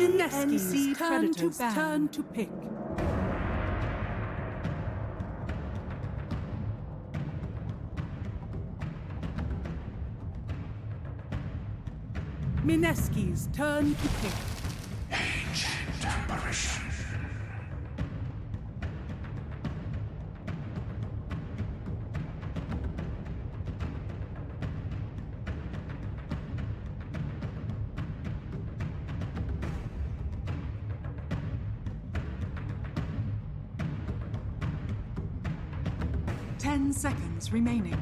TNC Predator's turn to pick. Mineski's turn to pick. Ancient apparition. Ten seconds remaining.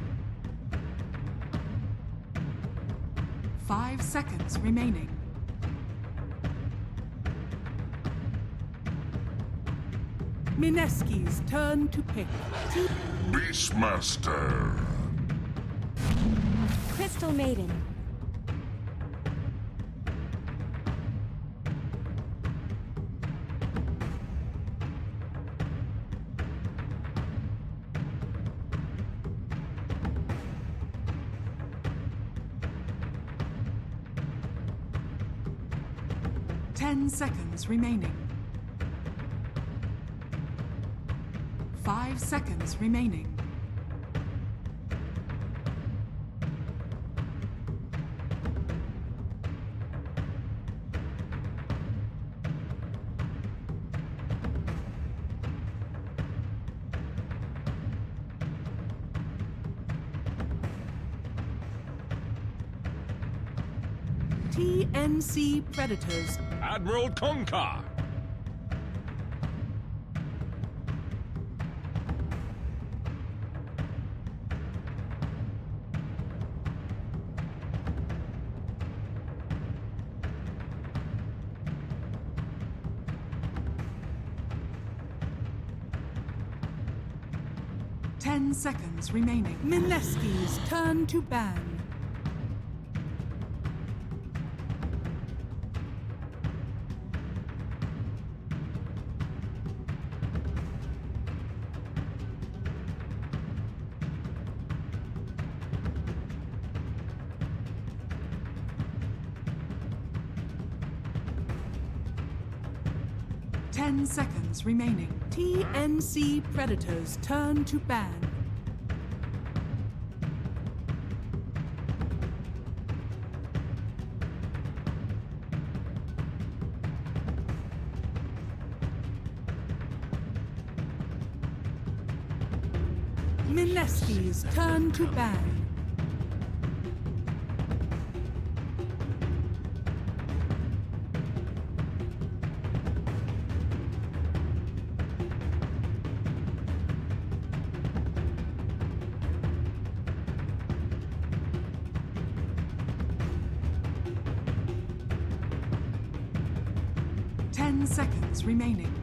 5 seconds remaining. Mineski's turn to pick. Beastmaster. Crystal Maiden. Ten seconds remaining. 5 seconds remaining. TNC Predators. Admiral Concar. Ten seconds remaining. Mineski's turn to ban. Ten seconds remaining. TNC Predators turn to ban. Mineski's turn to ban. Ten seconds remaining.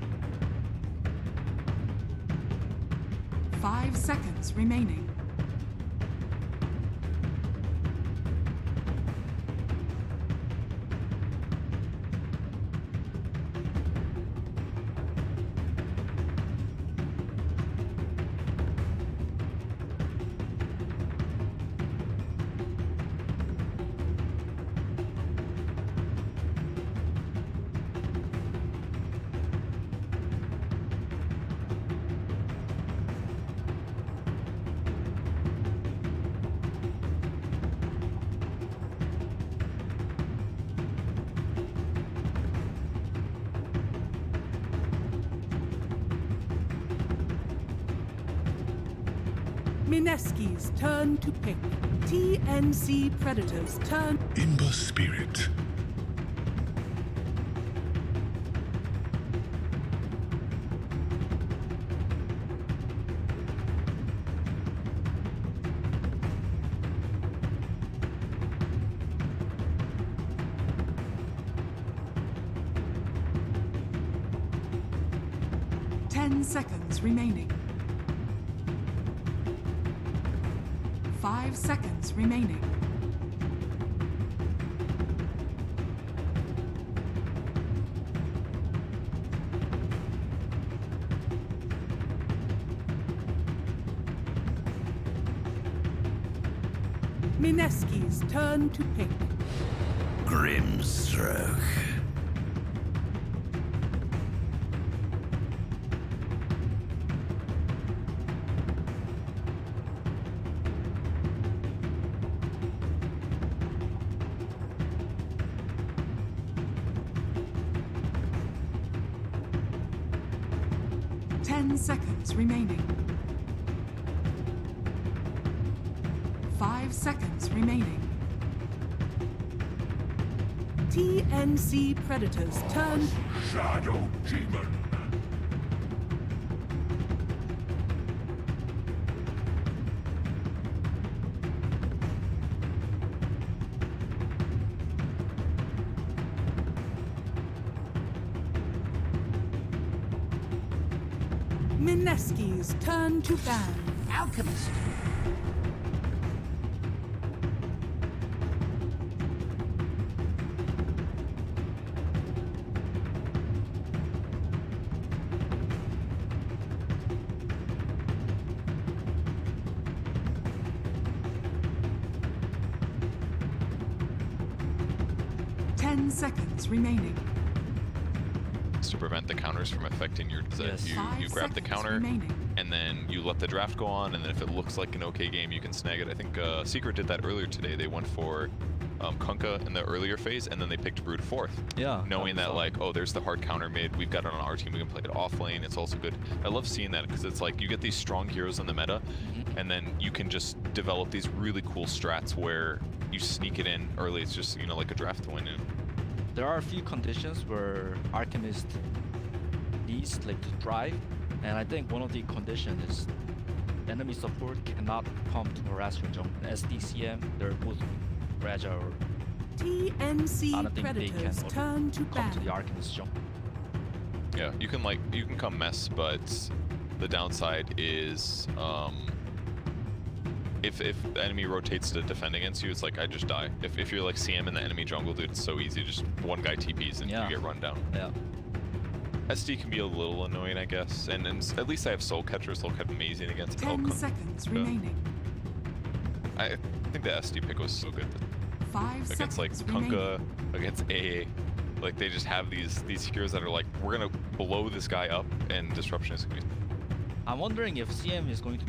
5 seconds remaining. Mineski's turn to pick. TNC Predators turn. Imber Spirit. Ten seconds remaining. 5 seconds remaining. Mineski's turn to pick. Grimstroke. 10 seconds remaining. 5 seconds remaining. TNC Predators turn. Shadow Demon. Mineski's turn to ban. Alchemist. Ten seconds remaining. To prevent the counters from affecting your set. Yes. You grab the counter, remaining. and then you let the draft go on, and then if it looks like an okay game, you can snag it. I think Secret did that earlier today. They went for Kunkka in the earlier phase, and then they picked Brood fourth. Yeah. Knowing that, like, oh, there's the hard counter mid. We've got it on our team. We can play it off lane. It's also good. I love seeing that because it's like you get these strong heroes in the meta, and then you can just develop these really cool strats where you sneak it in early. It's just, you know, like a draft to win. There are a few conditions where Alchemist needs like to drive, and I think one of the conditions is enemy support cannot come to harass your jungle. SDCM, they're both fragile. I TNC don't think they Predators can turn to come to the ban. Alchemist jungle. Yeah, you can come mess, but the downside is if the enemy rotates to defend against you, it's like I just die. If you're like CM in the enemy jungle, dude, it's so easy. Just one guy TPs and Yeah. you get run down. Yeah. SD can be a little annoying, I guess, and at least I have Soul Catcher. Soul Catcher amazing against 10 seconds remaining. I think the SD pick was so good 5 against like seconds remaining. Kunkka, against AA. Like they just have these heroes that are like, we're gonna blow this guy up, and disruption is gonna be. I'm wondering if CM is going to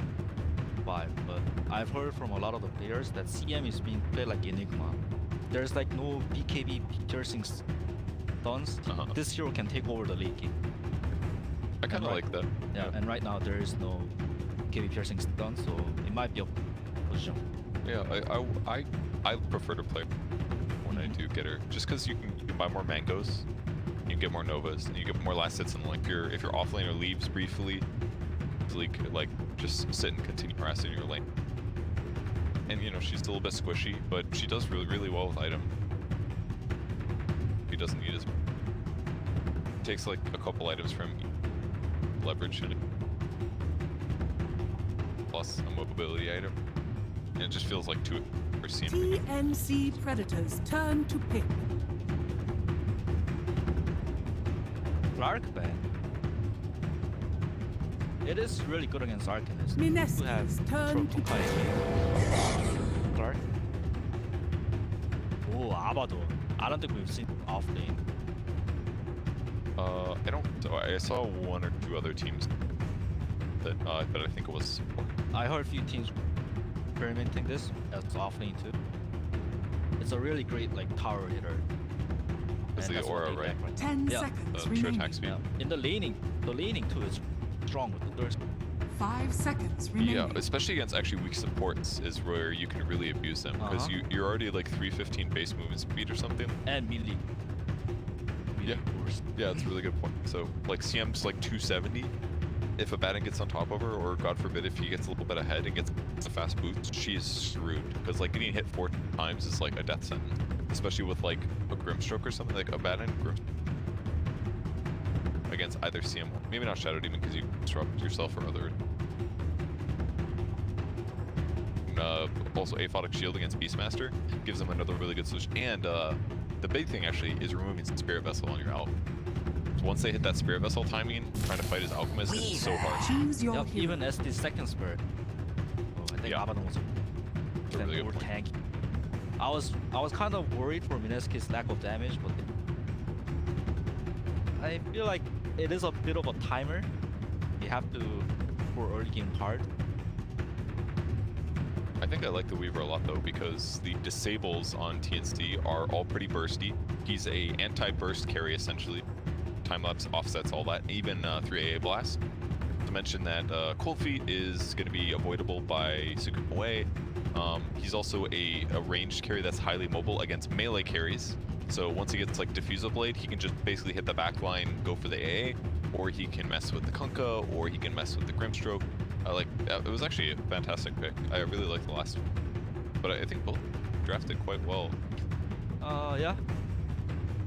survive, but I've heard from a lot of the players that CM is being played like Enigma. There's like no BKB piercing stuns. This hero can take over the late game. I kind of like that. Yeah, and right now there is no BKB piercing stun, so it might be a position. Yeah, I prefer to play when I do get her, just because you can buy more mangoes, you can get more novas, and you get more last hits. And like if your off laner leaves briefly, you could like just sit and continue harassing your lane. And you know she's still a bit squishy, but she does really well with item. He doesn't need as takes like a couple items from leverage plus a mobility item, and it just feels like two for CM. TNC Predators turn to pick. Clark ban. It is really good against Arcanist. Mineski's Who have turn to Kai Clark. Oh, Abado. I don't think we've seen off lane. I saw one or two other teams that I think it was. I heard a few teams experimenting this as off lane too. It's a really great like tower hitter. It's And the that's what aura, they right? lack 10 Yeah. seconds True remaining. attack speed. Yeah. In the laning too is strong with the thirst. 5 seconds remaining. Yeah, especially against actually weak supports is where you can really abuse them, because you're already like 315 base movement speed or something. And melee. Yeah. Yeah, it's a really good point. So like CM's like 270. If a Batten gets on top of her, or God forbid if he gets a little bit ahead and gets a fast boost, she is screwed. Because like getting hit 4 times is like a death sentence. Especially with like a Grimstroke or something, like a Batten, against either CM, maybe not Shadow Demon because you disrupt yourself or other. Also Aphotic Shield against Beastmaster gives them another really good solution. And the big thing actually is removing Spirit Vessel on your out. So once they hit that Spirit Vessel timing, trying to fight his Alchemist is so hard. Choose your Yep, hero. even as the second spirit. Oh, I think Yeah. Abaddon was a really good more point. tanky. I was kind of worried for Mineski's lack of damage, but I feel like it is a bit of a timer. You have to for early game hard. I think I like the Weaver a lot though, because the disables on TNC are all pretty bursty. He's a anti-burst carry essentially. Time lapse offsets all that, even 3 AA blast. mention that Cold Feet is going to be avoidable by Sukuna Away. He's also a ranged carry that's highly mobile against melee carries. So once he gets like Diffusal Blade, he can just basically hit the back line, go for the AA, or he can mess with the Kunkka, or he can mess with the Grimstroke. It was actually a fantastic pick. I really liked the last one. But I think both drafted quite well. Yeah.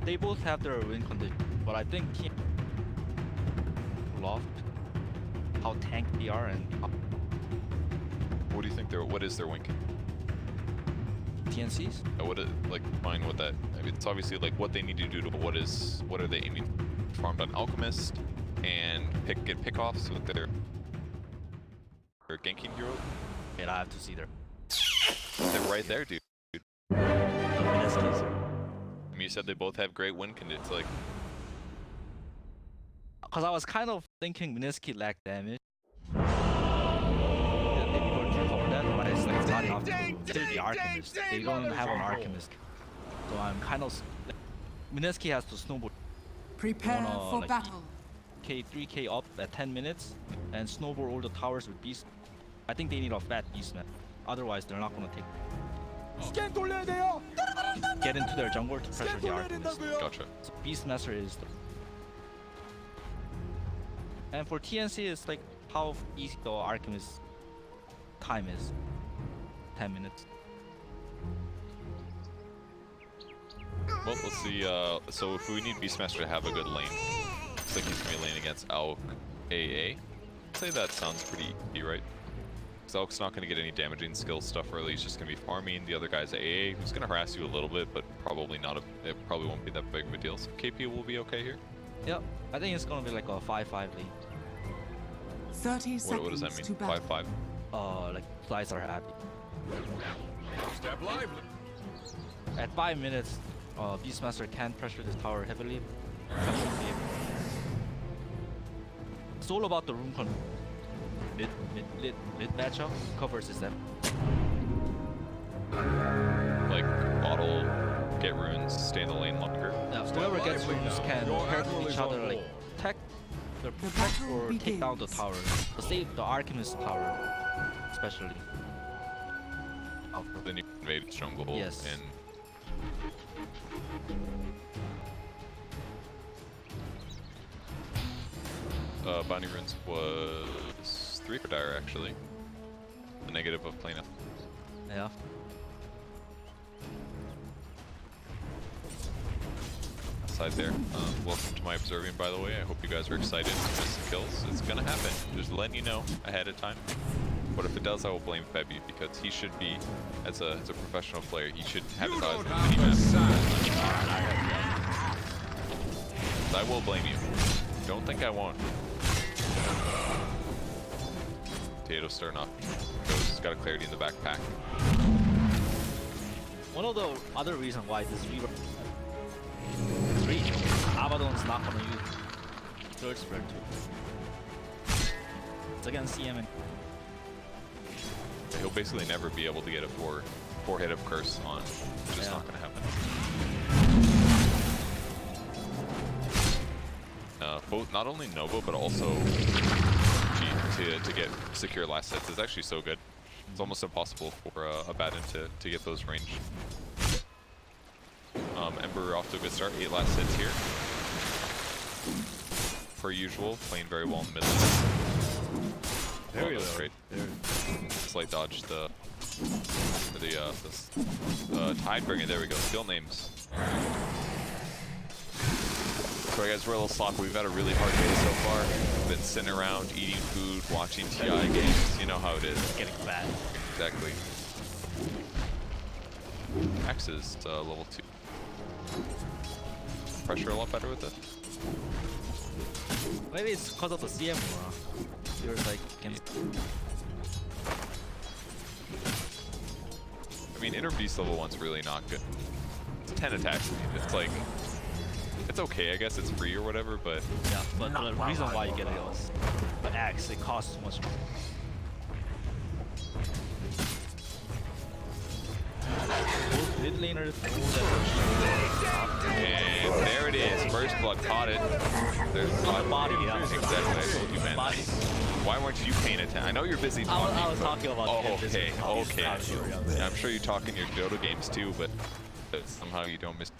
They both have their win condition, but I think TNC lost how tanked they are and how What do you think what is their win? TNCs. Fine with that. I mean, it's obviously like what they need to do to what are they aiming for? Farmed on Alchemist and get pickoffs with their ganking hero. And I have to see their They're right there, dude. MINESKIs. I mean, you said they both have great win conditions. Like, Because I was kind of thinking MINESKI lack damage. Yeah, maybe going to cover that, but it's like it's not enough to kill the Archimist. They don't have an Archimist. So I'm kind of... MINESKI has to snowball. Prepare Wanna, for like, battle. 3k up at 10 minutes and snowball all the towers with beast. I think they need a fat beast man. Otherwise they're not gonna take get into their jungle to pressure the Archimist. gotcha. So Beastmaster is the... And for TNC it's like how easy the Archimist time is. 10 minutes. Well, let's see. So if we need Beastmaster to have a good lane, looks like he's gonna be laning against Alk AA. I'd say that sounds pretty easy, right? Because Alk's not gonna get any damaging skill stuff early. He's just gonna be farming. The other guy's AA, who's gonna harass you a little bit, but probably not. It probably won't be that big of a deal. So KP will be okay here. Yep, I think it's gonna be like a 5-5 lead. 30 seconds What does that mean? to battle. 5-5. Like flies are happy. Step lively. At 5 minutes, Beastmaster can pressure this tower heavily. It's all about the room control. Mid matchup covers his them. Like bottle, get runes, stay in the lane longer. Yeah, whoever gets runes can pair with each other, like tech, the protect battle or take down the begins. tower. So save the Archimist tower, especially. Then you invade its jungle Yes. and Bounty Runes was 3 for Dire actually. The negative of Plano. Yeah. Side there. Welcome to my observing, by the way. I hope you guys are excited to miss some kills. It's gonna happen. Just letting you know ahead of time. But if it does, I will blame Febby because he should be, as a professional player, he should have his eyes on the mini-map. I will blame you. Don't think I won't. Potato's starting off. He's got a clarity in the backpack. One of the other reasons why this Reaver is reach, Abaddon's not gonna use third spread too. It's against CM and He'll basically never be able to get a four hit of curse on. It's just not gonna happen. Both not only Nova but also G to get secure last hits is actually so good. It's almost impossible for a Batten to get those range. Ember off to a good start. 8 last hits here. Per usual, playing very well in the mid lane. There we go. Great. Slight dodge the Tidebringer. There we go. Skill names. Sorry guys, we're a little sloppy. We've had a really hard day so far. Been sitting around, eating food, watching TI games. You know how it is. getting fat. Exactly. Axe is level 2. Pressure a lot better with it. Maybe it's because of the CM more. You're like against I mean, Inner Beast level 1's really not good. It's 10 attack speed. It's like, it's okay, I guess it's free or whatever, but yeah, but the reason why you get it is the axe, it costs so much. Both mid laners, and there it is. first blood, caught it. There's On the body, yeah. Exactly, I told you, man. Body. Why weren't you paying attention? I know you're busy talking. I was talking about Oh, Ken okay, Business. okay. I'm sure, Yeah, I'm sure you talk in your Dota games too, but somehow you don't miss.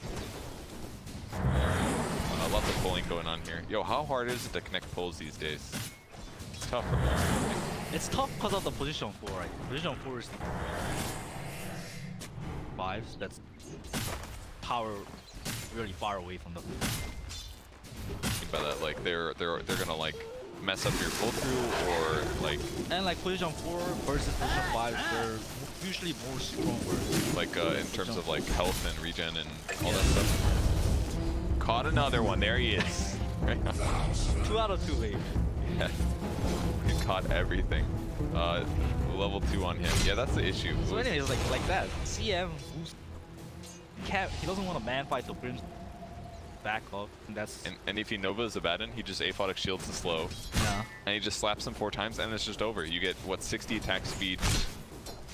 I love the pulling going on here. Yo, how hard is it to connect pulls these days? It's tough for me. It's tough because of the position 4, right? Position 4 is 5s. That's power really far away from the. By that, like they're gonna like mess up your pull through or like. And like position 4 versus position 5, they're usually more stronger. Like in terms of like health and regen and all that stuff. Caught another one. There he is. 2 out of 2, baby. Yeah. He caught everything. Level 2 on him. Yeah, that's the issue. So anyways, like that. CM who's he doesn't want a man fight to bring back up. And that's and if he Novas Abaddon, he just aphotic shields the slow. yeah. And he just slaps him 4 times and it's just over. You get what 60 attack speed.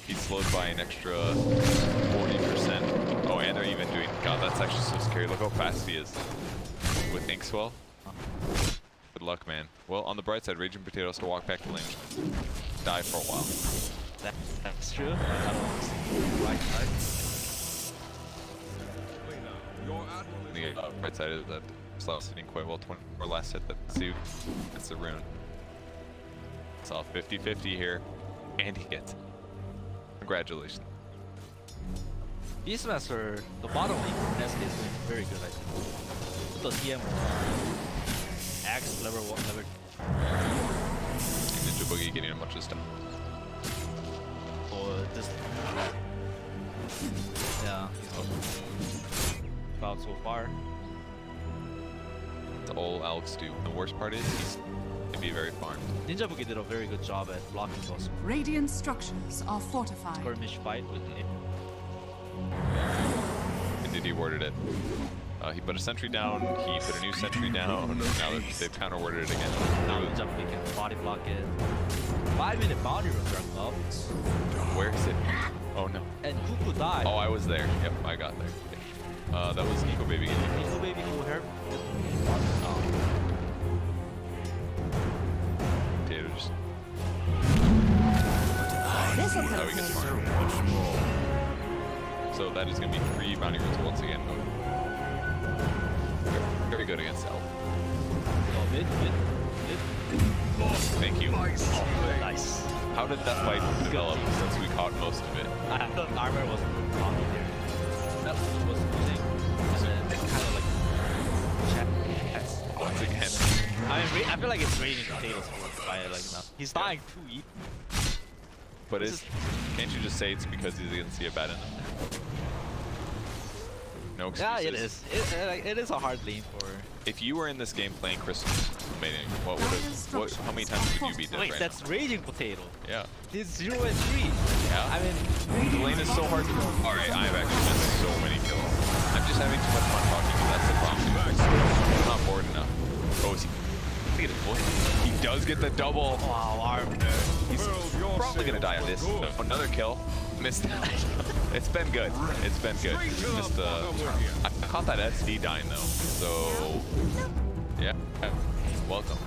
He's slowed by an extra 40%. Oh, and they're even doing. God, that's actually so scary. Look how fast he is with Inkswell. Good luck, man. Well, on the bright side, Raging Potato has to walk back to lane. Die for a while. That's true. Right side. The right side is that Slow's hitting quite well. 24 last hit that suit. That's the rune. It's all 50-50 here. And he gets it. Congratulations. Beastmaster, the bottom lane for MINESKI is doing very good, I think. With the TM Axe level 1, level 2. Ninja Boogie getting a bunch of stuff. Or this. Yeah, he's about so far. It's all Alex do. The worst part is he's can be very farmed. Ninja Boogie did a very good job at blocking those Radiant structures are fortified. skirmish fight with it. Indeed, he worded it. He put a sentry down, he put a new sentry down, now they've counter-worded it again. Now Ninja Boogie can body block it. 5-minute bounty runs are up. Where is it? Oh no. And Cuckoo died. Oh, I was there. Yep, I got there. That was Nico Baby getting me. Nico Baby who hurt. Potato just... This'll How he gets farmed. So that is going to be 3 bounty runes once again. Very good against Elf. Oh, mid. Thank you. Nice. How did that fight develop since we caught most of it? I thought armor was on there. That was losing. And then kind of like chats. Once again. I mean, I feel like it's raining potatoes for by like now. He's dying too easy. But can't you just say it's because he's against the Abaddon? No excuses. Yeah, it is. It is a hard lane for. If you were in this game playing Crystal Mating, how many times would you beat this Wait, right that's raging potato. now? Yeah. He's 0 and 3. Yeah. I mean, The lane is so hard to... Alright, I've actually missed so many kills. I'm just having too much fun talking to you. That's the problem. I'm not bored enough. Oh, is he... Look at his voice. He does get the double. wow, arm. He's probably gonna die on this. Another kill. Missed that. It's been good. It's been good. Missed the... I caught that SD dying though. So... Yeah. Welcome.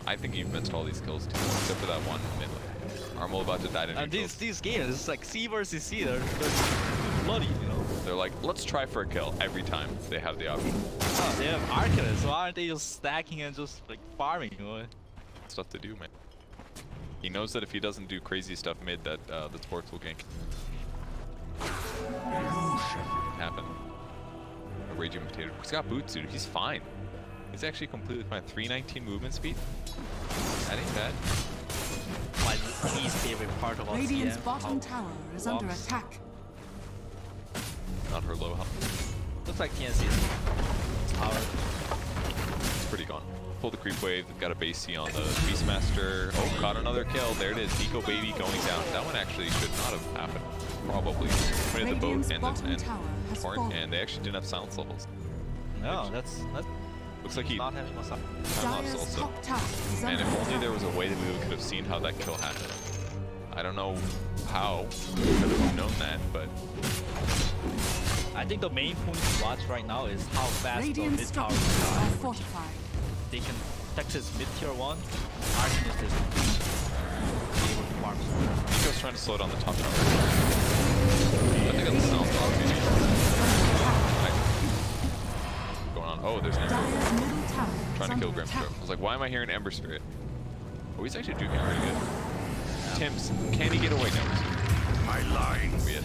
I think you've missed all these kills too, except for that one mid lane. Armel about to die to And neutrals. these games, it's like C versus C. They're bloody, you know. They're like, let's try for a kill every time they have the option. Oh, they have Arcanist, so aren't they just stacking and just like farming, you know? Stuff to do, man. He knows that if he doesn't do crazy stuff mid, that the sports will gank. Happen. A Raging Potato. He's got boots, dude. He's fine. He's actually completely fine. 319 movement speed. That ain't bad. My least favorite part about Radiant's CM, bottom how tower is under bombs. attack. Not her low health. Looks like TNC is power. It's pretty gone. Pull the creep wave. They've got a base C on the Beastmaster. Oh, got another kill. There it is. Nico Baby going down. That one actually should not have happened. Probably. We had the boat and Torrent, and they actually didn't have silence levels. No, that's Looks like he not having what's up. time lapse Dire's also. top tower is And under if only attack. there was a way that we could have seen how that kill happened. I don't know how we could have known that, but I think the main point to watch right now is how fast the Radiant mid tower structures are is. fortified. They can protect his mid tier 1. Arcanist is able to farm. Nico's trying to slow down the top tower. I think that's sounds off maybe. What's going on? Oh, there's an Ember. Dire's middle tower is Trying to kill under attack. Grimstroke. I was like, why am I hearing Ember Spirit? Oh, he's actually doing pretty good. Tim's, can he get away now? My lines. Weird.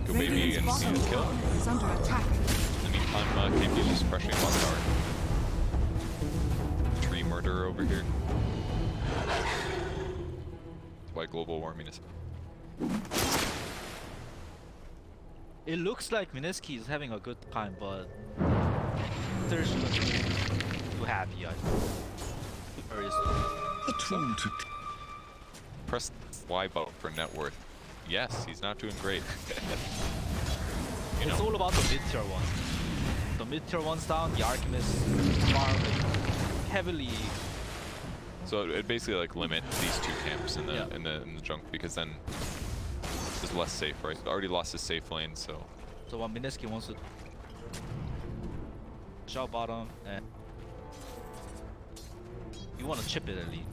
Go baby and see his kill. Is under attack. In the meantime, KP's just pressuring bot tower. Tree murderer over here. That's why global warming is. It looks like MINESKI is having a good time, but there's too happy. I think. Very slow. Press Y button for net worth. Yes, he's not doing great. You It's know. all about the mid tier 1. The mid tier 1's down, the Arcanist farming heavily. So it basically like limit these two camps in the Yeah. in the junk because then it's less safe, right? Already lost his safe lane, so So what MINESKI wants to shot bottom and you want to chip it at least.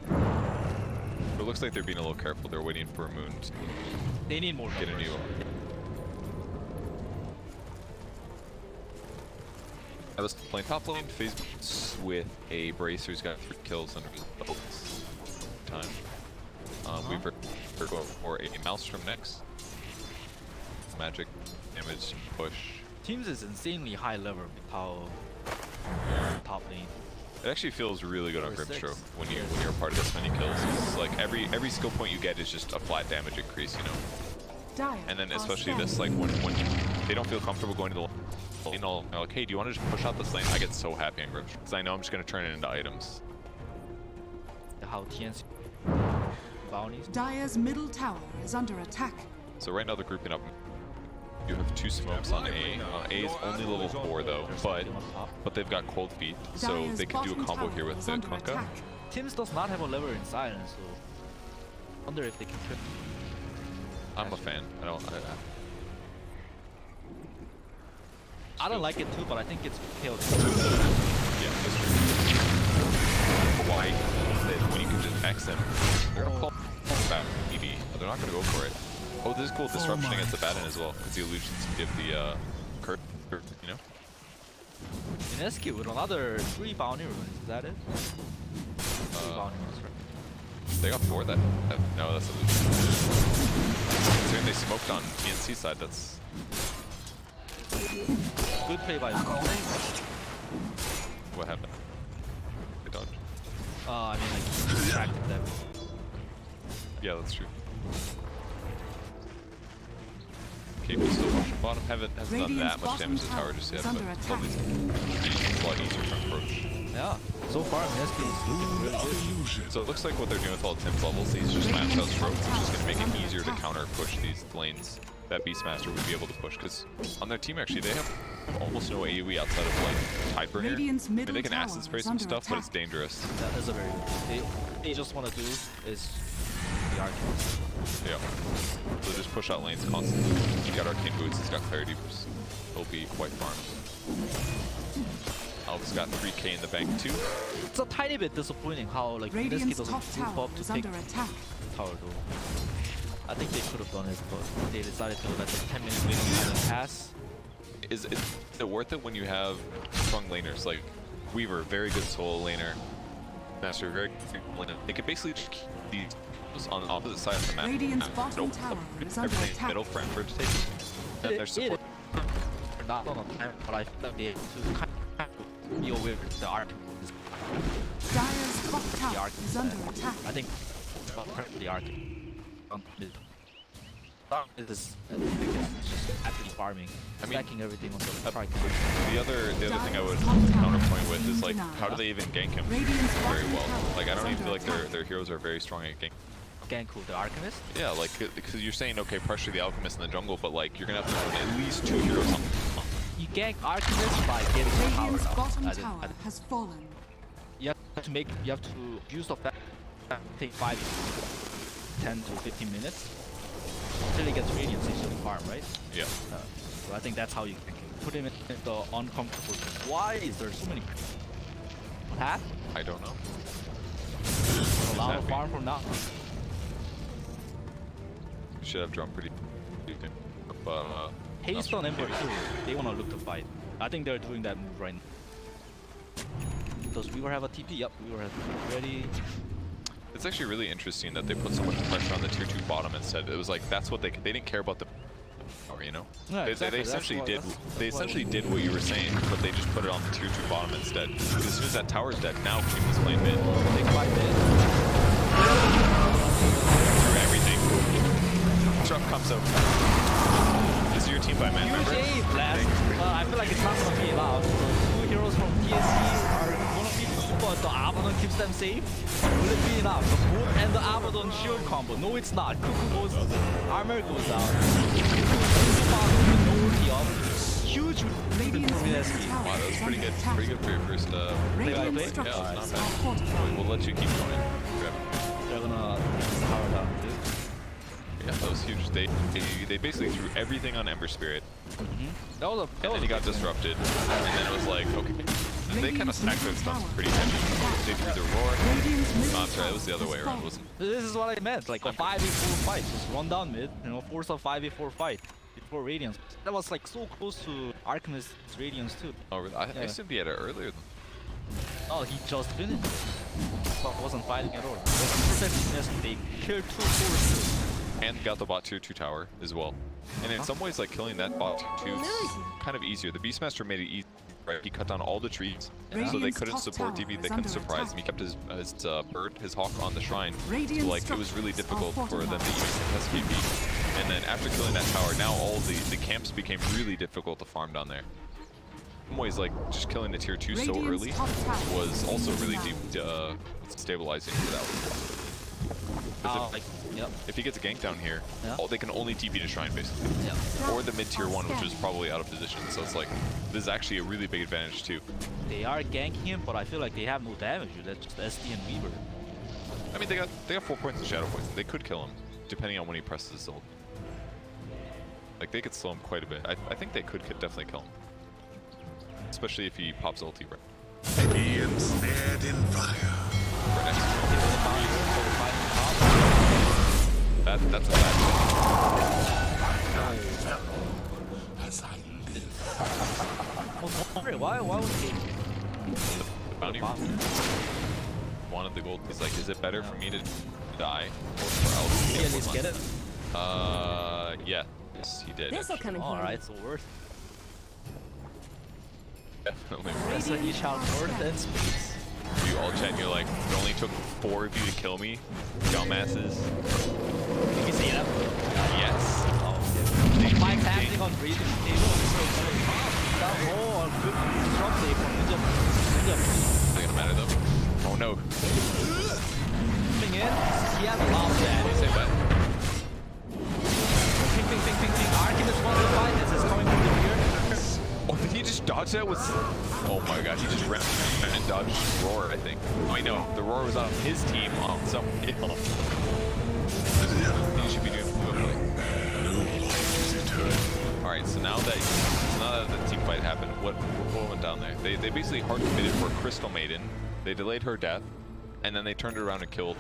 but it looks like they're being a little careful. They're waiting for a moon to They need more get a numbers. new. I was playing top lane phase with a bracer who's got 3 kills under his belt this time. We're going for a Maelstrom next. Magic damage push. Teams is insanely high level with how top lane. It actually feels really good on Or six. Grimstroke when you're a part of this many kills. It's like every skill point you get is just a flat damage increase, you know. Dire And then are especially standing. this, like when they don't feel comfortable going to the lane, they're like, hey, do you want to just push out this lane? I get so happy on Grimstroke because I know I'm just gonna turn it into items. How TNC bounties. Dire's middle tower is under attack. So right now they're grouping up. You have 2 smokes on A. A is only level 4 though, but they've got cold feet, so Dire's they can do a bottom combo tower here with is the under Kunkka. attack. Teams does not have a level in silence, so wonder if they can trip. I'm a fan. I don't like it too, but I think it's killed. Yeah, that's true. Why? When you can just X them, they're gonna pull back EV. They're not gonna go for it. Oh, this is cool disruption against the Baton as well, because the illusions give the Kurt, you know. MINESKI with another 3 bounty runes, is that it? 3 bounty runes, right? They got 4 that no, that's illusion. Considering they smoked on TNC side, that's Good play by what happened. They dodged. I mean, like, distracted them. Yeah, that's true. KP still pushing bottom. Hasn't done Radiant's that much bottom damage to the tower tower just yet, is but under attack. probably it's a lot easier to approach. Yeah, so far MINESKI is looking really good. So it looks like what they're doing with all Tim's levels, he's just maxed out strokes, which is going to make it easier to counter push these lanes that Beastmaster would be able to push. Because on their team, actually, they have almost no AoE outside of like Tidebringer. Radiant's I mean, middle they can acid tower spray is some under stuff, but it's attack. dangerous. That is a very good. They just want to do is the Arcanist. Yeah. So just push out lanes constantly. He's got arcane boots, he's got clarity boost. He'll be quite farmed. Alp's got 3k in the bank too. It's a tiny bit disappointing how like MINESKI Radiant's doesn't top move tower up to is take under attack. tower though. I think they could have done it, but they decided to let the 10-minute win pass. Is it worth it when you have strong laners like Weaver, very good solo laner, Master, very good laner. They can basically just keep these on the opposite side of the map. Radiant's bottom Nope. tower is under Everything's attack. middle for Emperor to take. And their support. They're not on time, but I feel like they have to kind of deal with the arc. Dire's top The tower arc is under attack. I think the arc. It is just actively farming, I mean, stacking everything on the strike. The other thing I would Dire's top tower counterpoint with is is like, denied. how do they even gank him Radiant's very bottom well? tower Like, I is don't even under feel like attack. their heroes are very strong at gank. Ganku, the Arcanist. Yeah, like, because you're saying, okay, pressure the Alchemist in the jungle, but like, you're gonna have to put at least 2 heroes on. You gank Arcanist by getting the power Radiant's down. bottom I didn't- tower has fallen. You have to use the fact take 10 to 15 minutes. until he gets radiance, he's doing farm, right? Yeah. So I think that's how you can put him in the uncomfortable. Why is there so many? What happened? I don't know. A lot of happy. farm from now. Should have drawn pretty deep. But Haste on Ember too. They wanna look to fight. I think they're doing that move right now. Does Weaver have a TP? Yep, Weaver has TP ready. it's actually really interesting that they put so much pressure on the tier 2 bottom instead. It was like that's what they didn't care about the power, you know. Yeah, exactly. They essentially did what you were saying, but they just put it on the tier 2 bottom instead. Because as soon as that tower's dead, now Cream is playing mid. They fight mid. Through everything. Truck comes out. This is your team by man, remember? Huge blast. I feel like it's not gonna be allowed. The two heroes from TNC are gonna be two, but the Abaddon keeps them safe. Will it be enough? The Boom and the Abaddon shield combo. No, it's not. Cuckoo goes, armor goes out. Huge from MINESKI. Wow, that was pretty good. Pretty good for your first play. yeah, it was not bad. We'll let you keep going. They're gonna power down, dude. Yeah, that was huge. They basically threw everything on Ember Spirit. That was a. And then he got disrupted. And then it was like, okay. And they kind of stacked their stuff pretty heavy. They threw the roar. No, sorry, it was the other way around, wasn't it? This is what I meant, like a 5v4 fight. Just run down mid, you know, force a 5v4 fight before Radiance. That was like so close to Archimist's Radiance too. Oh, really? I assumed he had it earlier. Oh, he just finished it. But wasn't fighting at all. It was perfect MINESKI. They killed 2 cores. And got the bot tier 2 tower as well. And in some ways, like killing that bot tier 2 is kind of easier. The Beastmaster made it easy. Right, he cut down all the trees, so they couldn't support DB. They couldn't surprise him. He kept his bird, his hawk on the shrine. So like it was really difficult for them to even contest KP. And then after killing that tower, now all the camps became really difficult to farm down there. In some ways, like just killing the tier 2 so early was also really stabilizing for that one. If he gets a gank down here, they can only TP to shrine basically. Or the mid tier 1, which is probably out of position. So it's like, this is actually a really big advantage too. They are ganking him, but I feel like they have no damage. That's just SD and Weaver. I mean, they got 4 points of Shadow Poison. They could kill him, depending on when he presses his ult. Like, they could slow him quite a bit. I think they could definitely kill him. Especially if he pops ulti right. Be ensnared in fire. For next that's a bad thing. As I live. Why would he? The bounty wanted the gold. He's like, is it better for me to die or for else? Yeah, let's get it. Yeah. Yes, he did. This'll come in handy. Alright, so worth. Definitely. So each out worth and space. You all chat and you're like, it only took 4 of you to kill me, dumbasses. You can see that? Yes. Oh, okay. Mike's happening on breathing table. That whole good drop save from Ninja. Not gonna matter though. Oh no. Coming in, he has a lot of damage. Say that. Ping, ping, ping, ping, ping. Archimist wants to fight. This is coming from the rear. Oh, did he just dodge that with... Oh my god, he just ran and dodged Roar, I think. Oh, I know. The Roar was on his team on some kill. He should be doing Alright, so now that the team fight happened, what went down there? They basically hard committed for Crystal Maiden. They delayed her death, and then they turned it around and killed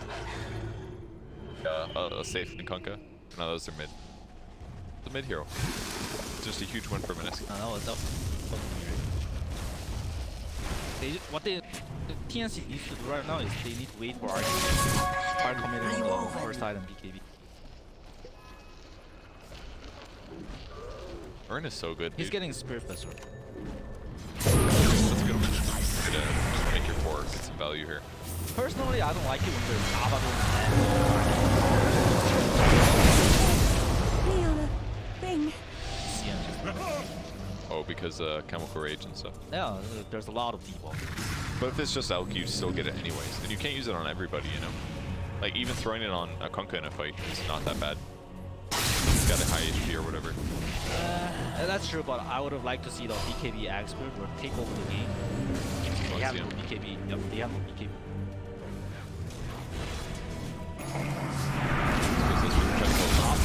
a safe Nkunka. No, those are mid. The mid hero. Just a huge win for MINESKI. No, that was what the TNC needs to do right now is they need to wait for Archimist. Hard committed on the first side and BKB. Ern is so good, He's dude. getting Spirit Fester. That's a good one. Good to make your 4 get some value here. Personally, I don't like it when there's Abaddon Thing. Oh, because chemical rage and stuff. Yeah, there's a lot of people. But if it's just Elk, you still get it anyways. And you can't use it on everybody, you know? Like, even throwing it on a Kunkka in a fight is not that bad. He's got a high HP or whatever. That's true, but I would have liked to see the BKB expert or take over the game. They have no BKB. Yep, they have no BKB.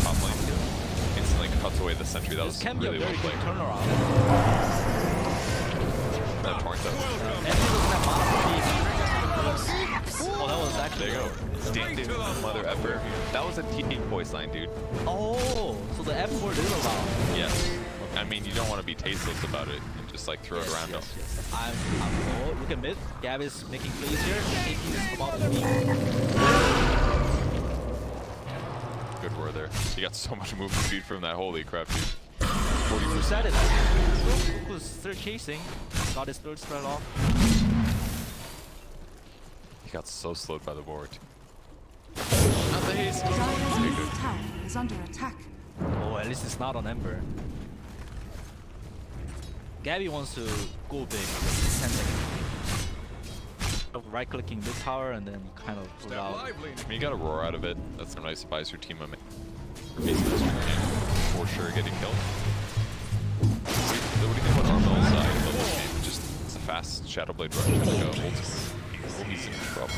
Top lane. cuts away the sentry. That This was can be really a well very good played. turnaround. That torrent though. And he doesn't have mana for being. Oh, that was actually. There you go. Ding ding, mother effer. That was a team voice line, dude. Oh, so the F word is allowed. Yes. I mean, you don't want to be tasteless about it and just like throw it around them. Yes. I'm look at mid. Gab is making plays here. AP is about to be. Good roar there. He got so much movement speed from that. Holy crap, dude. 40% said it. Goku's still chasing. Got his third strike off. He got so slowed by the board. Dire's middle tower is under attack. Oh, at least it's not on Ember. Gabby wants to go big. 10 seconds. Right clicking mid tower and then kind of pull out. I mean, you got a roar out of it. That's a nice buys your team a minute. For sure getting killed. What do you think about Armel's of this game? Just it's a fast Shadow Blade rush and like a ultimate. He's in trouble.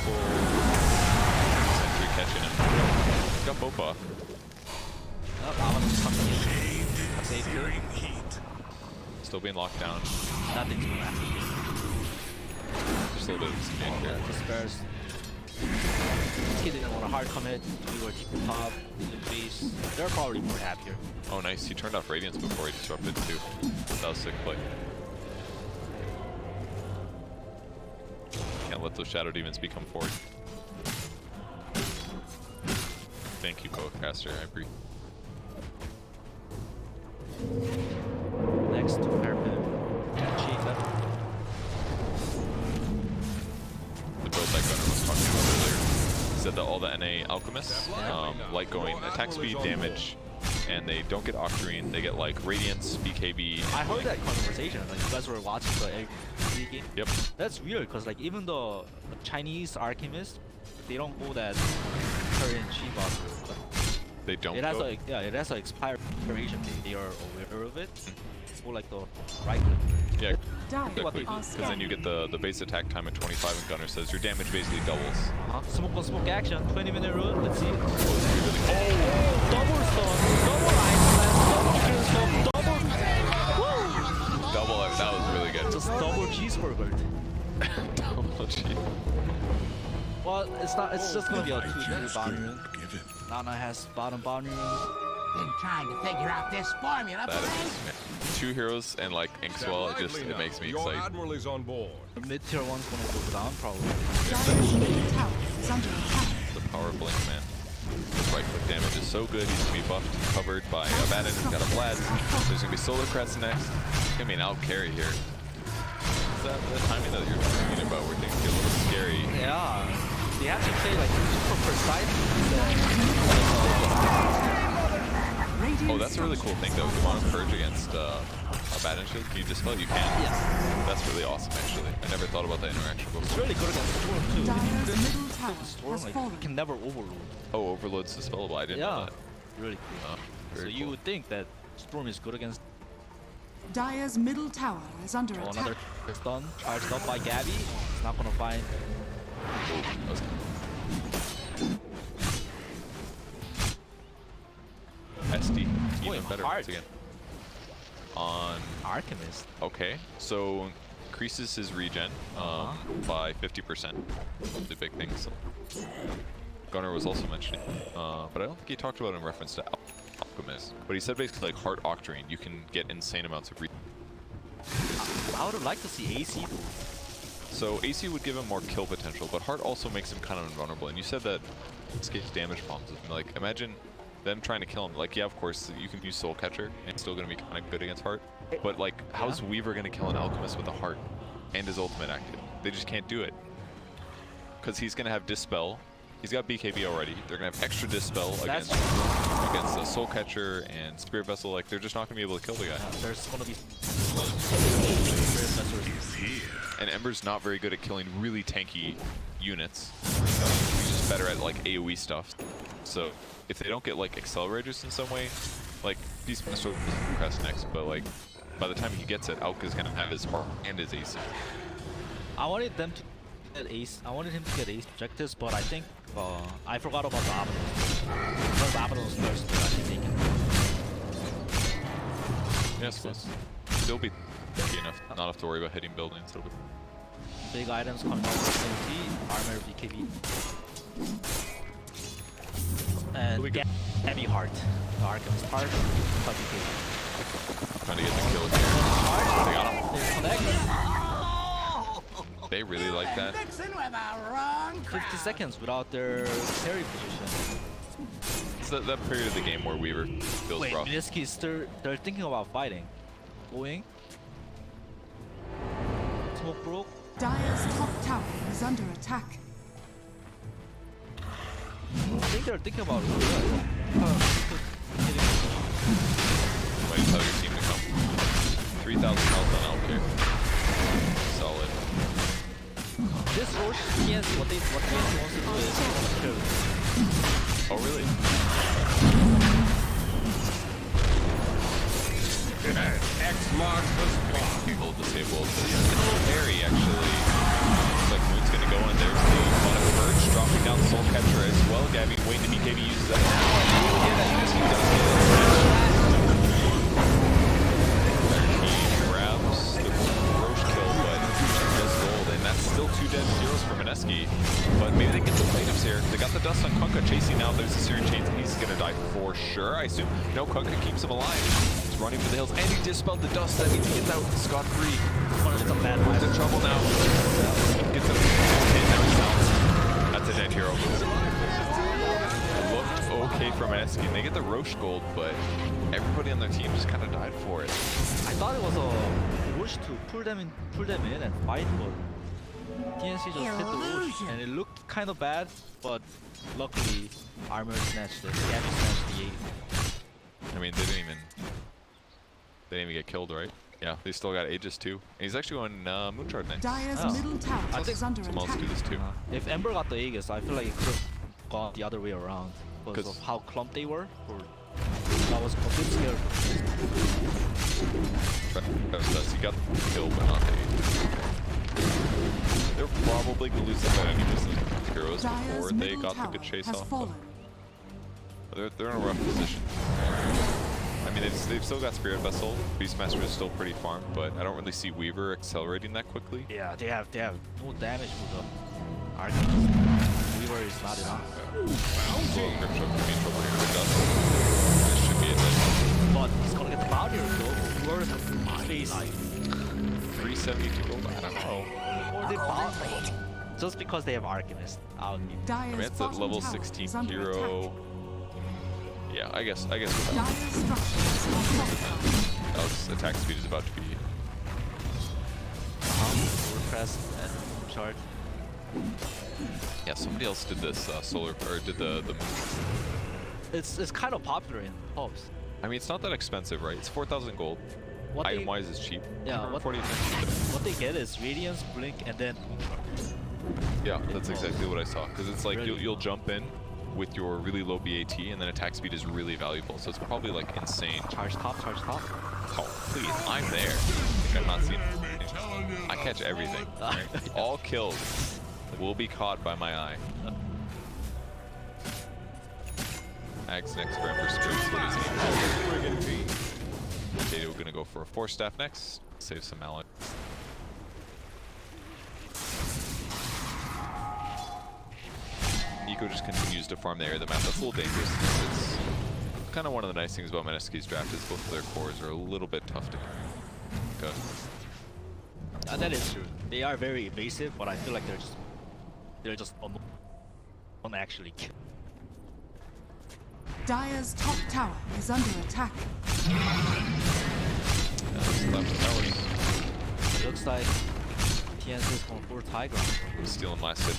Sentry catching him. Got Bopa. Oh, Avalanche coming in. That's 8 kill. Still being locked down. Nothing's gonna happen. Just a little bit of speed here. The Spurs. He didn't want a hard commit. We were deep top, the base. They're probably more happier. Oh, nice. He turned off Radiance before he disrupted too. That was sick play. Can't let those Shadow Demons become forward. Thank you, Bowcaster. I agree. Next to Hairpin. Cheat that. The build that Gunnar was talking about earlier. He said that all the NA alchemists like going attack speed, damage, and they don't get Octarine. They get like Radiance, BKB. I heard that conversation. Like you guys were watching the AV game. Yep. That's weird because like even the Chinese alchemists, they don't go that Korean cheat buff. They don't It has go. like it has an expiration date. They are aware of it. It's more like the right click. Yeah, Dire exactly. are Because then you get the base attack time at 25 and Gunnar says your damage basically doubles. Smoke on smoke action. 20-minute run. Let's see. Really Double stun. Double ice blast. Double kill stun. Double. Woo! double, that was really good. Just double cheeseburger. Double cheat. Well, it's not. It's just gonna be a 2-2 boundary rune. Forgiven. Nana has bottom boundary rune. Been trying to figure out this formula, That friend. is two heroes and like Inkswell, it makes me Your excited. admiral is on board. Mid tier 1's gonna go down probably. Dire's middle tower is under attack. The power of Blink, man. His right click damage is so good, he's gonna be buffed, covered by Abaddon, he's got a Vlad. There's gonna be Solar Crest next. It's gonna be an out carry here. Is that the timing that you're talking about where things get a little scary? Yeah. They have to play like super precise. Oh, that's a really cool thing though. If you want to purge against Abaddon shield, can you dispel? You can. Yes. That's really awesome actually. I never thought about that interaction It's before. really good against Storm too. Dire's middle tower Storm has like fallen. you can never overload. Oh, Overload's dispellable. I didn't know Yeah. that. Really cool. Oh, So very you cool. would think that Storm is good against Dire's middle tower is under another attack. stun charged up by Gabby. It's not gonna find. That was- SD, even Wait, better hard. once again. On Alchemist. okay, so increases his regen by 50%. The big thing. So Gunnar was also mentioning, but I don't think he talked about it in reference to Alchemist. But he said basically like Heart Octarine, you can get insane amounts of regen. I would like to see AC though. So AC would give him more kill potential, but Heart also makes him kind of invulnerable. And you said that escapes damage bombs. Like imagine them trying to kill him. Like yeah, of course you can use Soul Catcher and it's still gonna be kind of good against Heart. But like, how's Weaver gonna kill an Alchemist with a Heart and his ultimate active? They just can't do it. Because he's gonna have Dispel. He's got BKB already. They're gonna have extra Dispel against the Soul Catcher and Spirit Vessel. Like they're just not gonna be able to kill the guy. There's gonna be. And Ember's not very good at killing really tanky units. He's just better at like AoE stuff. So if they don't get like accelerators in some way, like he's gonna sort of crest next, but like by the time he gets it, Auk is gonna have his Heart and his AC. I wanted them to get ace. I wanted him to get ace objectives, but I think I forgot about the Abaddon. Because Abaddon was first, but I think they can. Yeah, I suppose. Still be lucky enough, not have to worry about hitting buildings. It'll be... Big items coming out with TNT, armor, BKB. And heavy heart. The Archimist heart, but BKB. Trying to get the kill here. They got him. They connect. They really like that. Mixing with the wrong 50 seconds without their carry position. It's that period of the game where Weaver feels Wait, rough. MINESKI is still, they're thinking about fighting. Going. Smoke broke. Dire's top tower is under attack. I think they're thinking about it. Wait, tell your team to come. 3,000 health on Elk here. Solid. This Roche TNC, what TNC wants to do is kill. Oh, really? X marks the spot. People disabled. Harry actually. Looks like Moon's gonna go in. There's the Fun Purge dropping down Soul Catcher as well. Gabby waiting to BKB uses that now. Yeah, that Unity does get it. He grabs the Roche kill, but does gold, and that's still 2 dead heroes for MINESKI. But maybe they get some cleanups here. They got the dust on Kunkka chasing now. There's a Searing Chains, and he's gonna die for sure, I assume. No, Kunkka keeps him alive. He's running for the hills, and he dispelled the dust. That means he gets out scot-free. It's a bad He's in trouble now. Gets a hit, now he's down. That's a dead hero. Looked okay for MINESKI, and they get the Roche gold, but everybody on their team just kind of died for it. I thought it was a push to pull them in and fight, but TNC just hit the Roche, and it looked kind of bad, but luckily armor snatched it. Gabby snatched the 8. I mean, they didn't even get killed, right? Yeah, they still got Aegis too. And he's actually going Moonshard next. Dire's middle tower is under Someone else attack. do this too. If Ember got the Aegis, I feel like it could have gone the other way around because of how clumped they were. That was a bit scary. He got the kill, but not the Aegis. They're probably going to lose the fight anyways, the heroes before Dire's they middle got the tower good chase has off. fallen. They're in a rough position. I mean, they've still got Spirit Vessel. Beastmaster is still pretty farmed, but I don't really see Weaver accelerating that quickly. Yeah, they have no damage with the Archimist. Weaver is not enough. Well, Grip Shot could be in trouble here with Dust. This should be it then. But he's gonna get the bounty though. Where's the face? 372 gold? I don't know. Or they bounty. Just because they have Archimist. I would be. I Dire's mean, it's a bottom level tower 16 is under hero. attack. Yeah, I guess with that. Dire's structures are fortified. Elk's attack speed is about to be... Repress and charge. Yeah, somebody else did this solar, or did the moon. It's kind of popular in pubs. I mean, it's not that expensive, right? It's 4,000 gold. What they, Item-wise, it's cheap. yeah, what 40 they get is Radiance, Blink, and then Yeah, that's exactly what I saw. Because it's like Really? you'll jump in with your really low BAT, and then attack speed is really valuable. So it's probably like insane. charge top. Oh, please, I'm there. I think I'm not seeing anything. I catch everything. Right? All kills will be caught by my eye. Axe next for Ember Spirits. What is he? Okay, we're gonna go for a 4-staff next. Save some mallet. Nico just continues to farm the area of the map. That's a little dangerous. It's kind of one of the nice things about MINESKI's draft is both of their cores are a little bit tough to go. That is true. They are very evasive, but I feel like they're just on actually kill. Dire's top tower is under attack. Looks like TNC is going for Tiger. Stealing my sit.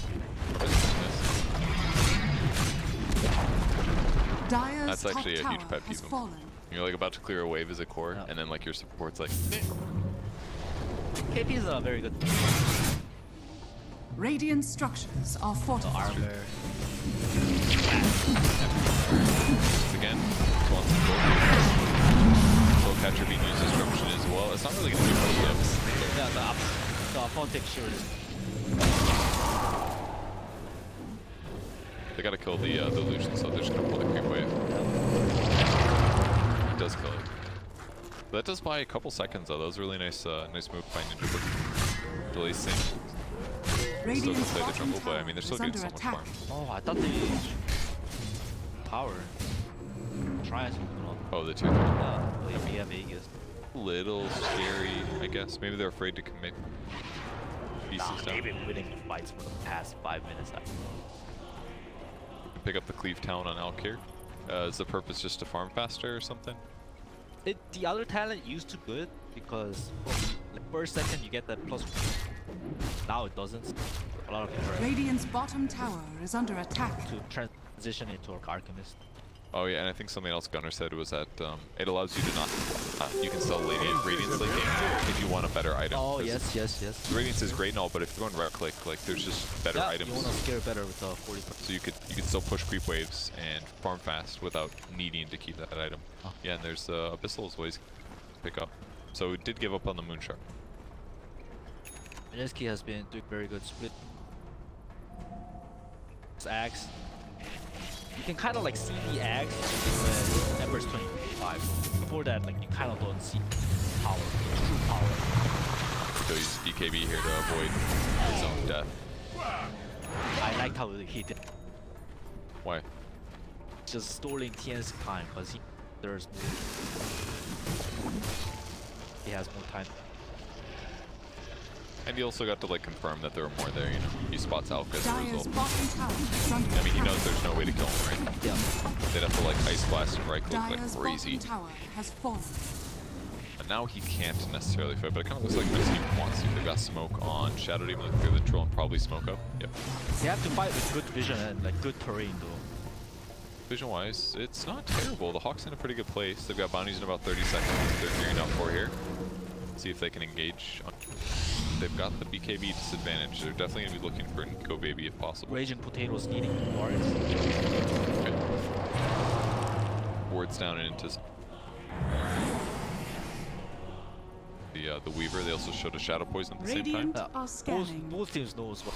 Dire's That's top actually a tower huge pet has peeve of fallen. You're like about to clear a wave as a core, Yeah. and then like your support's like, KP is a very good Radiant structures are fortified. armor. again, wants to gold. Soul Catcher being used as disruption as well. It's not really going to be much though. Yeah, the opponent takes sure. They gotta kill the illusion, so they're just gonna pull the creep wave. It does kill it. That does buy a couple seconds though. That was a really nice, nice move by Ninja. Delay sync. Still Radiant's can play the bottom jungle, but I mean they're tower still is getting so under much attack. farm. Oh, I thought they power. Try something. Oh, the 2-3. Yeah, like yeah, Vegas. Little scary, I guess. Maybe they're afraid to commit pieces down. They've been winning fights for the past 5 minutes. Pick up the Cleave Town on Alkir. Is the purpose just to farm faster or something? The other talent used to good because like first second you get that plus. Now it doesn't. A lot of people are Radiant's bottom tower is under attack. to transition into an Alchemist. Oh yeah, and I think something else Gunnar said was that it allows you to not, you can sell Radiance late game if you want a better item. Oh 'Cause yes. Radiance is great and all, but if you're going right click, like there's just better Yeah, items. you want to scare better with the 40. So you could still push creep waves and farm fast without needing to keep that item. Oh. Yeah, and there's Abyssal as ways to pick up. So it did give up on the Moonshard. MINESKI has been doing very good split. This axe. You can kind of like see the axe when Ember's 25. Before that, like you kind of don't see power, true power. So he's BKB here to avoid his own death. I liked how he did. Why? Just stalling TNC time because he has more time. And he also got to like confirm that there were more there, you know. He spots Alpha as a Dire's result. bottom tower is under I mean, he attack. knows there's no way to kill him, right? Yeah. They'd have to like Ice Blast and right click Dire's like crazy. bottom tower has fallen. And now he can't necessarily fit, but it kind of looks like MINESKI wants to. They've got smoke on Shadow Demon with Fear the Troll and probably smoke up. Yep. You have to fight with good vision and like good terrain though. Vision wise, it's not terrible. The Hawk's in a pretty good place. They've got bounties in about 30 seconds. They're gearing up for here. See if they can engage. They've got the BKB disadvantage. They're definitely going to be looking for Nico Baby if possible. Raging Potatoes needing wards. Okay. Wards down and into the Weaver. They also showed a Shadow Poison at the same time. Radiant are scanning. Both teams knows what.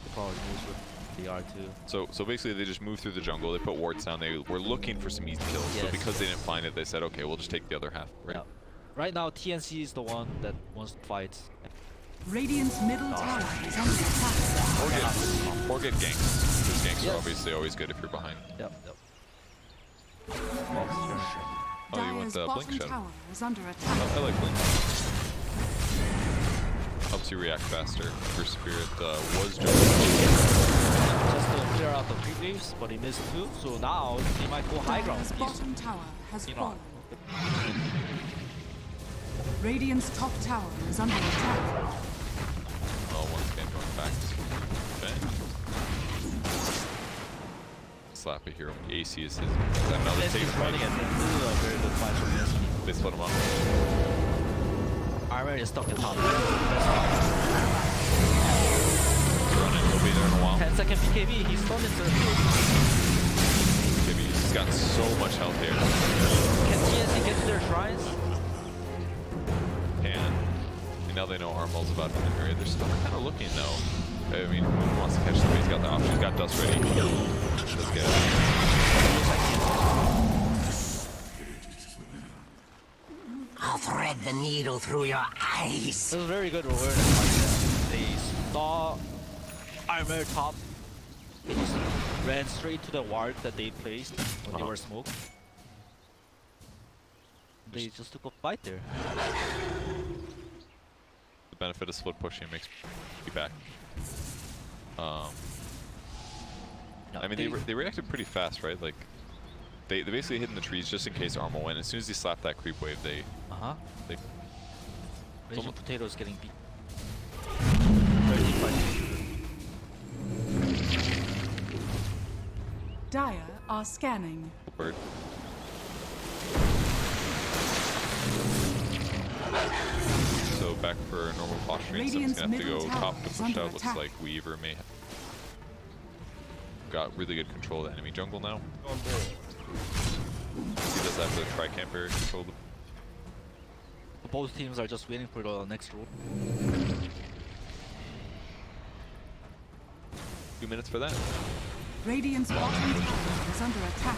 They probably knows what they are too. So basically they just moved through the jungle. They put wards down. They were looking for some easy kills. So Yes. because they didn't find it, they said, okay, we'll just take the other half. Right. Yeah. Right now TNC is the one that wants to fight. Radiant's middle tower is under attack. Or get ganks. Because ganks Yes. are obviously always good if you're behind. Yep. Oh, you want Dire's the Blink bottom Shadow? tower is under attack. I like Blink. Helps you react faster. Your Spirit was just Just to clear out the creep waves, but he missed two. So now he might go high ground. Dire's bottom tower has You know. fallen. Radiant's top tower is under attack. oh, once again going back. Okay. Slap a hero. AC is his. Another MINESKI safe is running fight. and this is a very good fight for MINESKI. They split him up. Armor is stuck at top. Running. He'll be there in a while. 10-second BKB, he's stunned in third. Maybe he's got so much health here. Can TNC get to their shrines? And now they know Armal's about to enter. They're still kind of looking though. I mean, who wants to catch them? He's got the option. He's got Dust ready. Let's get it. I'll thread the needle through your eyes. This is very good awareness. They saw Armor top. They just ran straight to the ward that they placed when they were smoked. They just took a fight there. The benefit of split pushing makes you back. No, I mean, they reacted pretty fast, right? Like, they basically hid in the trees just in case Armal went. As soon as he slapped that creep wave, they Raging Potatoes getting beat. Dire are scanning. bird. So back for normal posturing. Someone's gonna have to go top to push out. Looks like Weaver may have got really good control of the enemy jungle now. He does have the Tri-Camp area control. Both teams are just waiting for the next roll. 2 minutes for that. Radiant's bottom tower is under attack.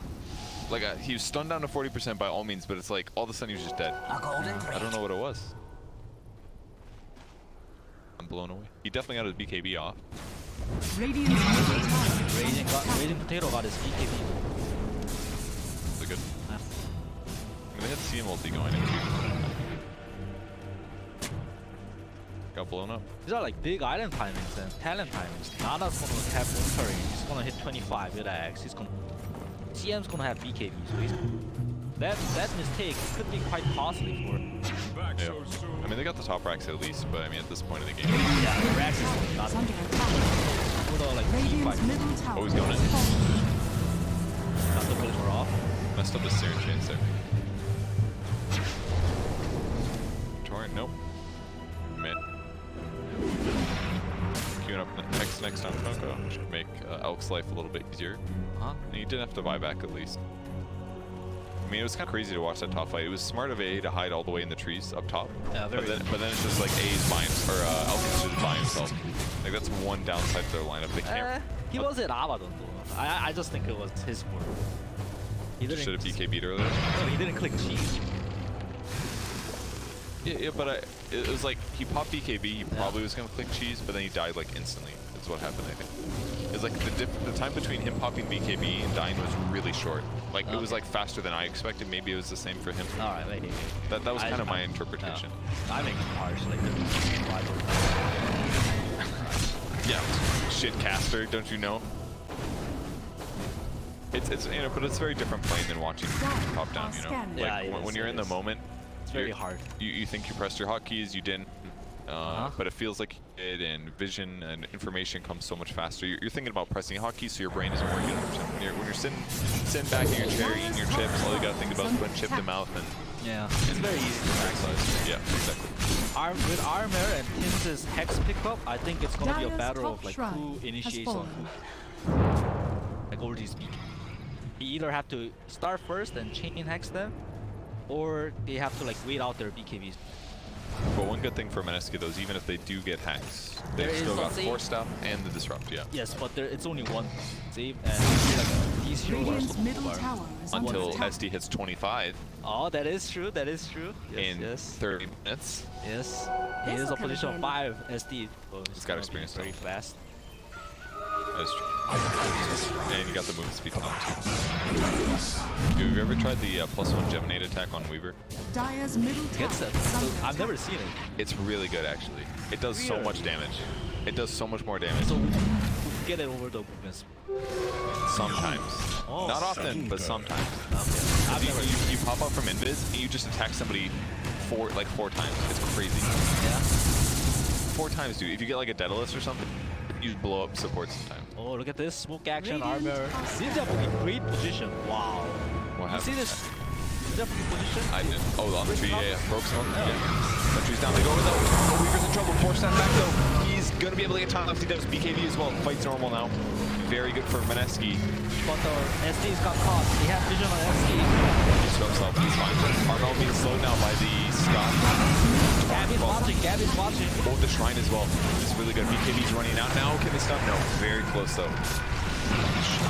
Like he was stunned down to 40% by all means, but it's like all of a sudden he was just dead. A golden I thread. don't know what it was. I'm blown away. He definitely got his BKB off. Radiant's middle tower is Raging, under attack. Raging Potato got his BKB. That's a good. Yeah. I mean, they had CM ulti going into. Got blown up. These are like big island timings and talent timings. Nana's gonna have Winter, he's gonna hit 25 with X. He's gonna CM's gonna have BKB, so he's that mistake could be quite costly for him. Back Yeah. so soon. I mean, they got the top racks at least, but I mean, at this point in the game, Yeah, the Rex is not Is under attack. for the like Radiant's fight. middle tower Always going in. is falling. Got the filter off. messed up the Searing chance there. Torrent, nope. Mid. Queuing up next on Coco should make Elk's life a little bit easier. Huh? And he didn't have to buy back at least. I mean, it was kind of crazy to watch that top fight. It was smart of A to hide all the way in the trees up top. Yeah, very but then it's just like A's by himself, or Elk's just by himself. Like that's one downside to their lineup. They can't. He was at Abaddon though. I just think it was his fault. He didn't. Should have BKB'd earlier. No, he didn't click cheese. Yeah, but it was like he popped BKB. He probably was gonna click cheese, but then he died like instantly. That's what happened, I think. It's like the time between him popping BKB and dying was really short. Like it was like faster than I expected. Maybe it was the same for him. All right, maybe. That was kind of my interpretation. I make it harsh, like Yeah, shit caster, don't you know? It's you know, but it's a very different playing than watching top down. You know, like Yeah, it is, when you're it in the is. moment, It's very hard. You think you pressed your hotkeys, you didn't. But it feels like you did, and vision and information comes so much faster. You're thinking about pressing hotkeys, so your brain isn't working 100%. When you're sitting back in your chair eating your chips, all you gotta think about is putting chip to mouth, and Yeah, it's very easy to maximize. yeah, exactly. With Armor and Tin's Hex pickup, I think it's gonna be a Dire's battle top of like shrine who has initiates on fallen. who. Like over these speak. You either have to start first and chain hex them, or they have to like wait out their BKBs. But one good thing for MINESKI though is even if they do get hacks, There they've is still no got save. Force Staff and the Disrupt, yeah. Yes, but it's only one save, and like these heroes are Radiant's so middle far. tower is under Until attack. SD hits 25 Oh, that is true. That is true. Yes, in yes, 30 minutes. yes. He This'll is a come position again. 5 SD. So He's got gonna be experience, very though. fast. That's true. And you got the movement speed on too. Have you ever tried the +1 Geminate attack on Weaver? Dire's middle tower Gets that. is under I've never attack. seen it. It's really good actually. It does so Really? much damage. It does so much more damage. So get it over the movements. Sometimes. Oh. Not often, but sometimes. Okay. I've You, never. you pop up from invis and you just attack somebody four times. It's crazy. Yeah. 4 times, dude. If you get like a Daedalus or something, you just blow up support sometimes. Oh, look at this smoke action Radiant armor. are Ninja in great position. Wow. What You see happened? this? Ninja position. I didn't. Oh, on the tree, yeah. Broke some. Yeah. Yeah. That tree's down. They go over the. Oh, Weaver's in trouble. Force that back though. He's gonna be able to get time left. He does BKB as well. Fight's normal now. Very good for MINESKI. But the SD's got caught. He had vision on SD. He's to himself. He's fine. Armel being slowed now by the Scott. Gabby's watching. Gabby's watching. Oh, the Shrine as well. This is really good. BKB's running out now. Can they stun? No. Very close though.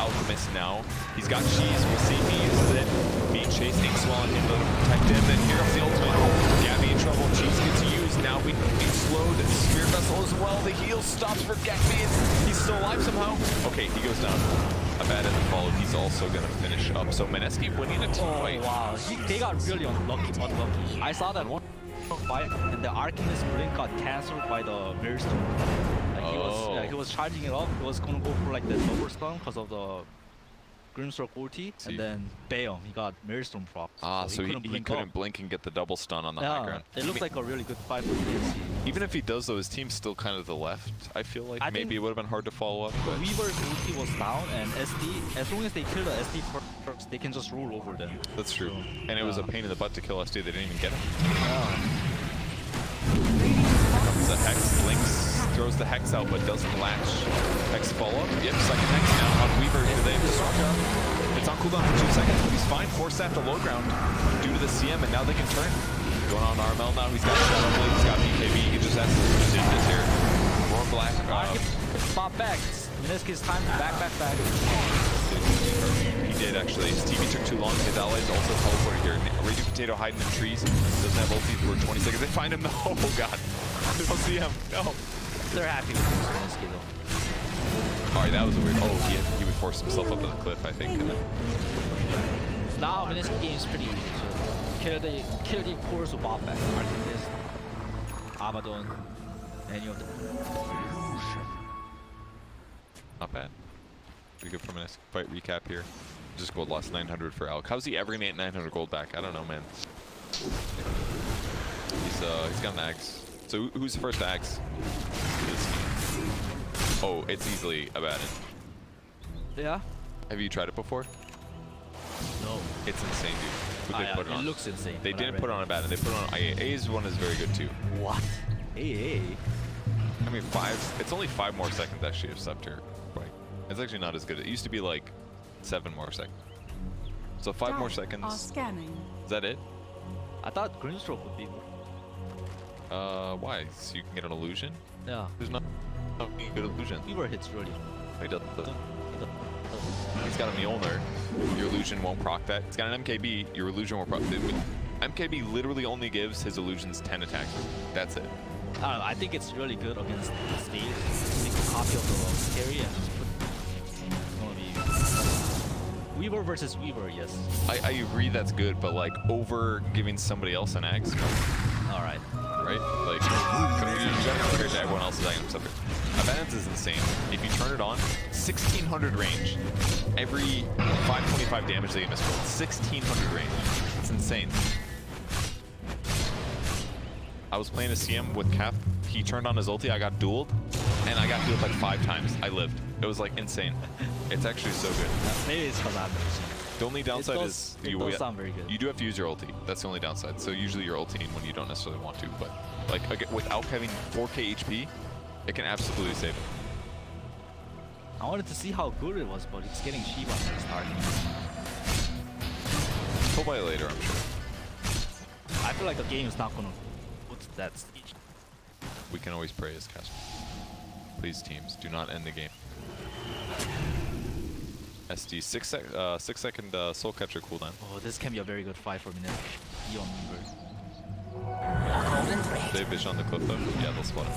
Alchemist now. He's got cheese. We'll see if he uses it. Being chased. Inkswell on him to protect him. Then here comes the ultimate. Gabby in trouble. Cheese gets used. Now being slowed. Spear Vessel as well. The heal stops for Gabby. He's still alive somehow. Okay, he goes down. A bad end follow. He's also going to finish up. So MINESKI winning a team Oh fight. wow. They got really unlucky. I saw that one fight, and the Arcanist blink got cancelled by the Mirror Stone. Like he was charging it up. He was gonna go for like the double stun because of the Grimstroke ulti, See. and then bam, he got Mirror Stone proc. So he couldn't blink and get the double stun on the high Yeah, ground. it looked like a really good fight for TNC. Even if he does though, his team's still kind of the left. I feel like I maybe think it would have been hard to follow up. But Weaver's ulti was down, and SD, as long as they kill the SD first, they can just roll over them. that's true. And it was a pain in the butt to kill SD. They didn't even get him. Yeah. Comes the Hex, Lynx throws the Hex out but doesn't latch. Hex follow up. Yep, second Hex now on Weaver. They disrupt him. It's on cooldown for 2 seconds, but he's fine. Force staff to low ground due to the CM, and now they can turn. Going on Armel now. He's got Shadow Blade, he's got BKB. He just has to do this here. Roar Black. Pop back. MINESKI's time to back. He did actually. His TV took too long. His allies also teleported here. Radio Potato hiding in trees. Doesn't have ulti for 20 seconds. They find him. Oh god. They don't see him. No. They're happy with MINESKI though. Alright, that was a weird. Oh, he would force himself up to the cliff, I think. And then... Now MINESKI game is pretty easy to kill the cores of bot back. Archangist, Abaddon, any of them. Not bad. Pretty good for MINESKI. Fight recap here. Just gold lost 900 for Alk. How's he ever gonna get 900 gold back? I don't know, man. He's got an axe. So who's the first axe? Oh, it's easily Abaddon. Yeah? Have you tried it before? No. It's insane, dude. Who they put it on? It looks insane. They didn't put it on Abaddon. They put it on AA. AA's one is very good too. What? AA? I mean, it's only 5 more seconds actually of Scepter. Right. It's actually not as good. It used to be like 7 more seconds. So 5 more seconds. Are scanning. Is that it? I thought Greenstroke would be more. Why? So you can get an illusion? Yeah. There's not a good illusion. Weaver hits really. He does. He's got a Mjolnir. Your illusion won't proc that. It's got an MKB. Your illusion won't proc. MKB literally only gives his illusions 10 attacks. That's it. I don't know. I think it's really good against Steve. Make a copy of the carry and just put. It's gonna be Weaver versus Weaver, yes. I agree that's good, but like over giving somebody else an axe. All right. Right? Like, you gotta compare to everyone else's item subject. Abaddon's is insane. If you turn it on, 1600 range. Every 525 damage they miss. 1600 range. It's insane. I was playing a CM with Cap. He turned on his ulti. I got dueled, and I got dueled like 5 times. I lived. It was like insane. It's actually so good. Maybe it's because I've never seen it. The only downside is it does sound very good. You do have to use your ulti. That's the only downside. So usually you're ulting when you don't necessarily want to, but like without having 4k HP, it can absolutely save it. I wanted to see how good it was, but it's getting cheap on the start. We'll play it later, I'm sure. I feel like the game is not gonna put that stage. We can always pray as casters. Please, teams, do not end the game. SD 6 second soul catcher cooldown. Oh, this can be a very good fight for MINESKI. On Weaver. They bitch on the cliff though. Yeah, they'll spot him.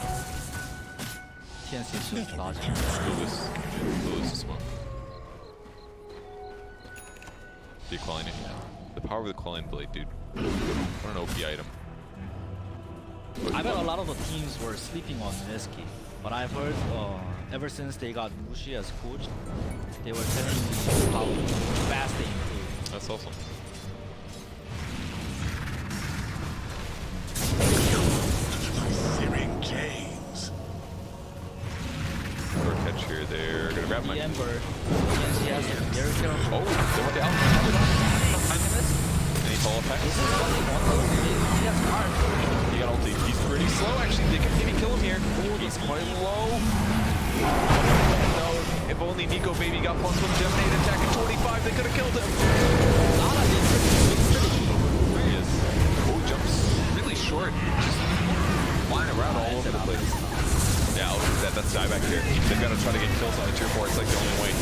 TNC is just dodging. We'll lose this one. The Quelling, yeah. The power of the Quelling blade, dude. What an OP item. I bet a lot of the teams were sleeping on MINESKI, but I've heard ever since they got Mushi as coach, they were telling me how fast they improved. That's awesome. Searing James. For a catch here, they're gonna grab my. The Ember. Yes, he has it. Very careful. Oh, they went down. 5 minutes? Any fall effects? This is what they want. He has card. He got ulti. He's pretty slow actually. They can maybe kill him here. He's quite low. No, if only Nico Baby got plus 1 Geminate attack at 25, they could have killed him. There he is. Oh, he jumps really short. Just flying around all over the place. Yeah, I'll do that. That's dieback here. They've got to try to get kills on the tier 4. It's like the only way.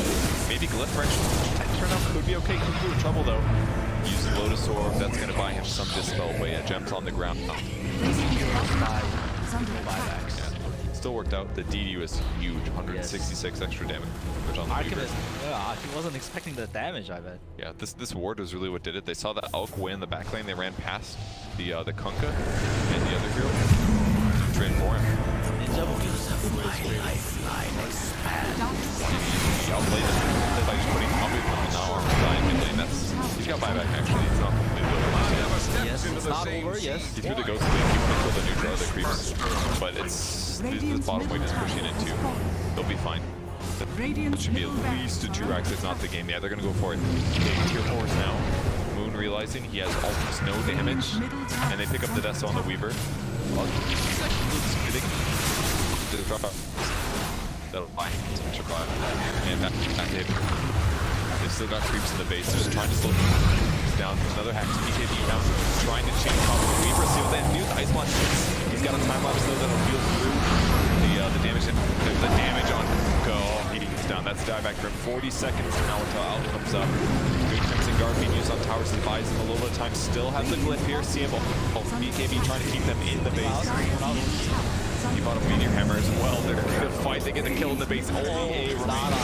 Maybe Glyph Wrench. Turn out could be okay. Could be in trouble though. Use Lotus Orb. That's going to buy him some dispel. But yeah, Gem's on the ground. Oh. Buybacks. Yeah. Still worked out. The DD was huge. 166 extra damage on the Weaver. Yeah, he wasn't expecting the damage, I bet. Yeah, this ward was really what did it. They saw the Alk way in the back lane. They ran past the Kunkka and the other hero. Trained for him. Ninja will be He outplayed him by just putting now on dying mid lane. He's got buyback actually. It's not completely over. Yes, it's not over, yes. He threw the ghost lead. He wanted to kill the neutral other creeps. But it's this bottom lane is pushing it too. They'll be fine. It should be at least a 2 racks, if not the game. Yeah, they're gonna go for it. Big tier 4s now. Moon realizing he has almost no damage, and they pick up the Deso on the Weaver. That'll buy him some extra fire. And back to him. They've still got creeps in the base. They're just trying to slow him down. Another hack to BKB now. Trying to change top of the Weaver. See what they do. The Ice Blast. He's got a time lapse though that'll heal through the damage. The damage on Go. Guardian's down. That's the dieback for him. 40 seconds now until Alt comes up. Good Crimson Guard being used on towers to buy him a little bit of time. Still has the glyph here. CM BKB trying to keep them in the base. He bought a Meteor Hammer as well. They're going to fight. They get the kill in the base. Only a remaining.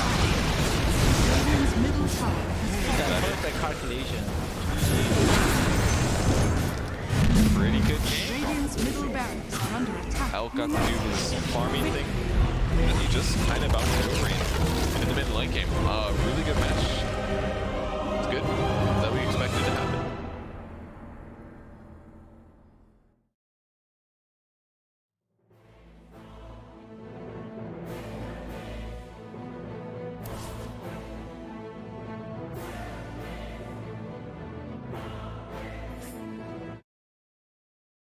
Perfect calculation. Pretty good game. Radiant's middle barracks are under attack. Elk got to do this farming thing. And he just kind of out-maneuvering in the mid lane game. Really good match. It's good. That we expected to happen.